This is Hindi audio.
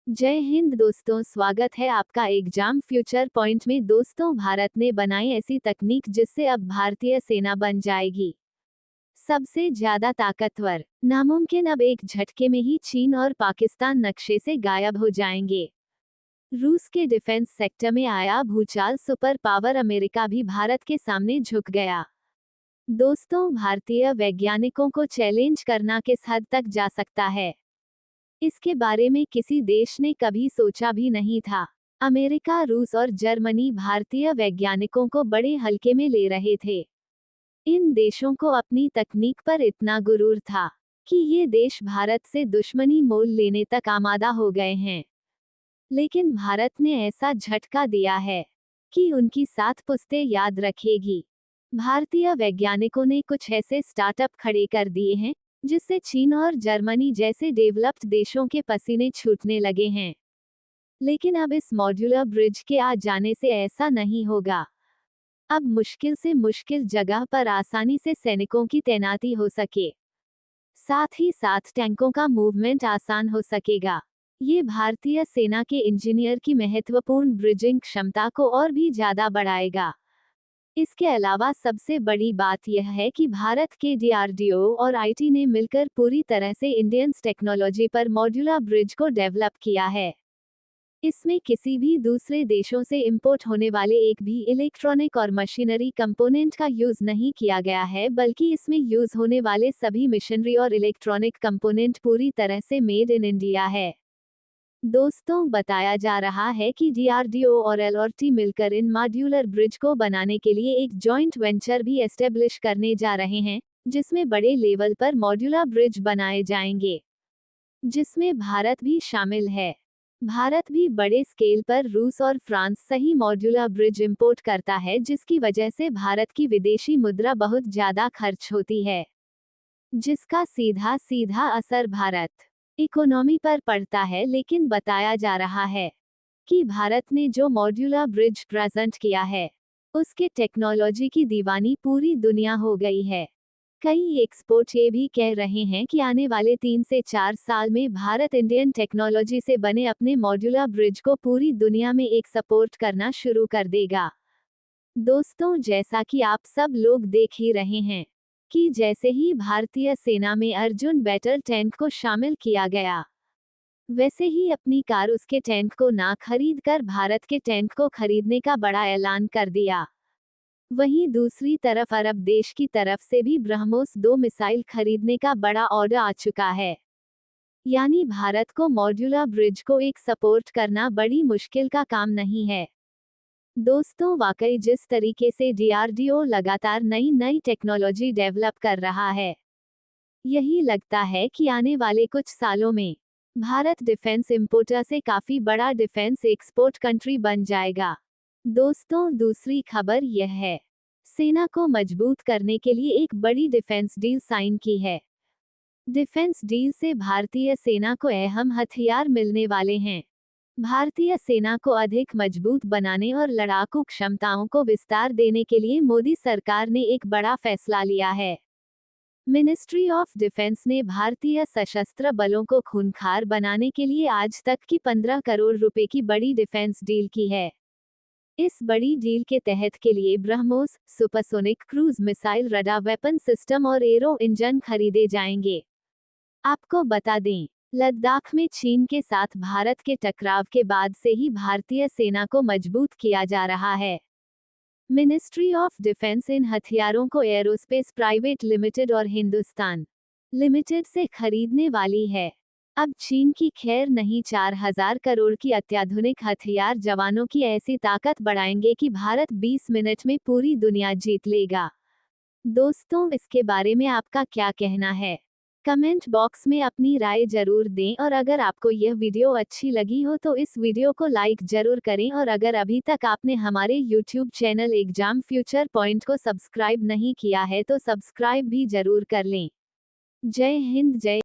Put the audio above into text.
जय हिंद दोस्तों, स्वागत है आपका एग्जाम फ्यूचर पॉइंट में। दोस्तों, भारत ने बनाई ऐसी तकनीक जिससे अब भारतीय सेना बन जाएगी सबसे ज्यादा ताकतवर। नामुमकिन, अब एक झटके में ही चीन और पाकिस्तान नक्शे से गायब हो जाएंगे। रूस के डिफेंस सेक्टर में आया भूचाल, सुपर पावर अमेरिका भी भारत के सामने झुक गया। दोस्तों, भारतीय वैज्ञानिकों को चैलेंज करना किस हद तक जा सकता है, इसके बारे में किसी देश ने कभी सोचा भी नहीं था। अमेरिका, रूस और जर्मनी भारतीय वैज्ञानिकों को बड़े हल्के में ले रहे थे। इन देशों को अपनी तकनीक पर इतना गुरूर था कि ये देश भारत से दुश्मनी मोल लेने तक आमादा हो गए हैं। लेकिन भारत ने ऐसा झटका दिया है कि उनकी 7 पुश्तें याद रखेगी। भारतीय वैज्ञानिकों ने कुछ ऐसे स्टार्टअप खड़े कर दिए हैं जिससे चीन और जर्मनी जैसे डेवलप्ड देशों के पसीने छूटने लगे हैं। लेकिन अब इस मॉड्यूलर ब्रिज के आ जाने से ऐसा नहीं होगा। अब मुश्किल से मुश्किल जगह पर आसानी से सैनिकों की तैनाती हो सके, साथ ही साथ टैंकों का मूवमेंट आसान हो सकेगा। ये भारतीय सेना के इंजीनियर की महत्वपूर्ण ब्रिजिंग क्षमता को और भी ज्यादा बढ़ाएगा। इसके अलावा सबसे बड़ी बात यह है कि भारत के डीआरडीओ और आईटी ने मिलकर पूरी तरह से इंडियन टेक्नोलॉजी पर मॉड्यूलर ब्रिज को डेवलप किया है। इसमें किसी भी दूसरे देशों से इंपोर्ट होने वाले एक भी इलेक्ट्रॉनिक और मशीनरी कंपोनेंट का यूज नहीं किया गया है, बल्कि इसमें यूज होने वाले सभी मशीनरी और इलेक्ट्रॉनिक कंपोनेंट पूरी तरह से मेड इन इंडिया है। दोस्तों, बताया जा रहा है कि डीआरडीओ और एलआरटी मिलकर इन मॉड्यूलर ब्रिज को बनाने के लिए एक जॉइंट वेंचर भी एस्टेब्लिश करने जा रहे हैं, जिसमें बड़े लेवल पर मॉड्यूलर ब्रिज बनाए जाएंगे, जिसमें भारत भी शामिल है। भारत भी बड़े स्केल पर रूस और फ्रांस सही मॉड्यूलर ब्रिज इंपोर्ट करता है, जिसकी वजह से भारत की विदेशी मुद्रा बहुत ज्यादा खर्च होती है, जिसका सीधा सीधा असर भारत इकोनॉमी पर पड़ता है। लेकिन बताया जा रहा है कि भारत ने जो मॉड्यूलर ब्रिज प्रेजेंट किया है, उसके टेक्नोलॉजी की दीवानी पूरी दुनिया हो गई है। कई एक्सपर्ट ये भी कह रहे हैं कि आने वाले 3 से 4 साल में भारत इंडियन टेक्नोलॉजी से बने अपने मॉड्यूलर ब्रिज को पूरी दुनिया में एक सपोर्ट करना शुरू कर देगा। दोस्तों, जैसा कि आप सब लोग देख ही रहे हैं कि जैसे ही भारतीय सेना में अर्जुन बैटल टैंक को शामिल किया गया, वैसे ही अपनी कार उसके टैंक को ना खरीद कर भारत के टैंक को खरीदने का बड़ा ऐलान कर दिया। वहीं दूसरी तरफ अरब देश की तरफ से भी ब्रह्मोस 2 मिसाइल खरीदने का बड़ा ऑर्डर आ चुका है। यानी भारत को मॉड्यूलर ब्रिज को एक सपोर्ट करना बड़ी मुश्किल का काम नहीं है। दोस्तों, वाकई जिस तरीके से डीआरडीओ लगातार नई नई टेक्नोलॉजी डेवलप कर रहा है, यही लगता है कि आने वाले कुछ सालों में भारत डिफेंस इंपोर्टर से काफी बड़ा डिफेंस एक्सपोर्ट कंट्री बन जाएगा। दोस्तों, दूसरी खबर यह है, सेना को मजबूत करने के लिए एक बड़ी डिफेंस डील साइन की है। डिफेंस डील से भारतीय सेना को अहम हथियार मिलने वाले हैं। भारतीय सेना को अधिक मजबूत बनाने और लड़ाकू क्षमताओं को विस्तार देने के लिए मोदी सरकार ने एक बड़ा फैसला लिया है। मिनिस्ट्री ऑफ डिफेंस ने भारतीय सशस्त्र बलों को खूंखार बनाने के लिए आज तक की 15 करोड़ रुपए की बड़ी डिफेंस डील की है। इस बड़ी डील के तहत के लिए BrahMos, supersonic cruise missile, radar weapon system और एरो इंजन खरीदे जाएंगे। आपको बता दें, लद्दाख में चीन के साथ भारत के टकराव के बाद से ही भारतीय सेना को मजबूत किया जा रहा है। मिनिस्ट्री ऑफ डिफेंस इन हथियारों को एरोस्पेस प्राइवेट लिमिटेड और हिंदुस्तान लिमिटेड से खरीदने वाली है। अब चीन की खैर नहीं, 4000 करोड़ की अत्याधुनिक हथियार जवानों की ऐसी ताकत बढ़ाएंगे कि भारत 20 मिनट में पूरी दुनिया जीत लेगा। दोस्तों, इसके बारे में आपका क्या कहना है? कमेंट बॉक्स में अपनी राय जरूर दें, और अगर आपको यह वीडियो अच्छी लगी हो तो इस वीडियो को लाइक जरूर करें, और अगर अभी तक आपने हमारे YouTube channel exam future point को सब्सक्राइब नहीं किया है तो सब्सक्राइब भी जरूर कर लें। जय हिंद, जय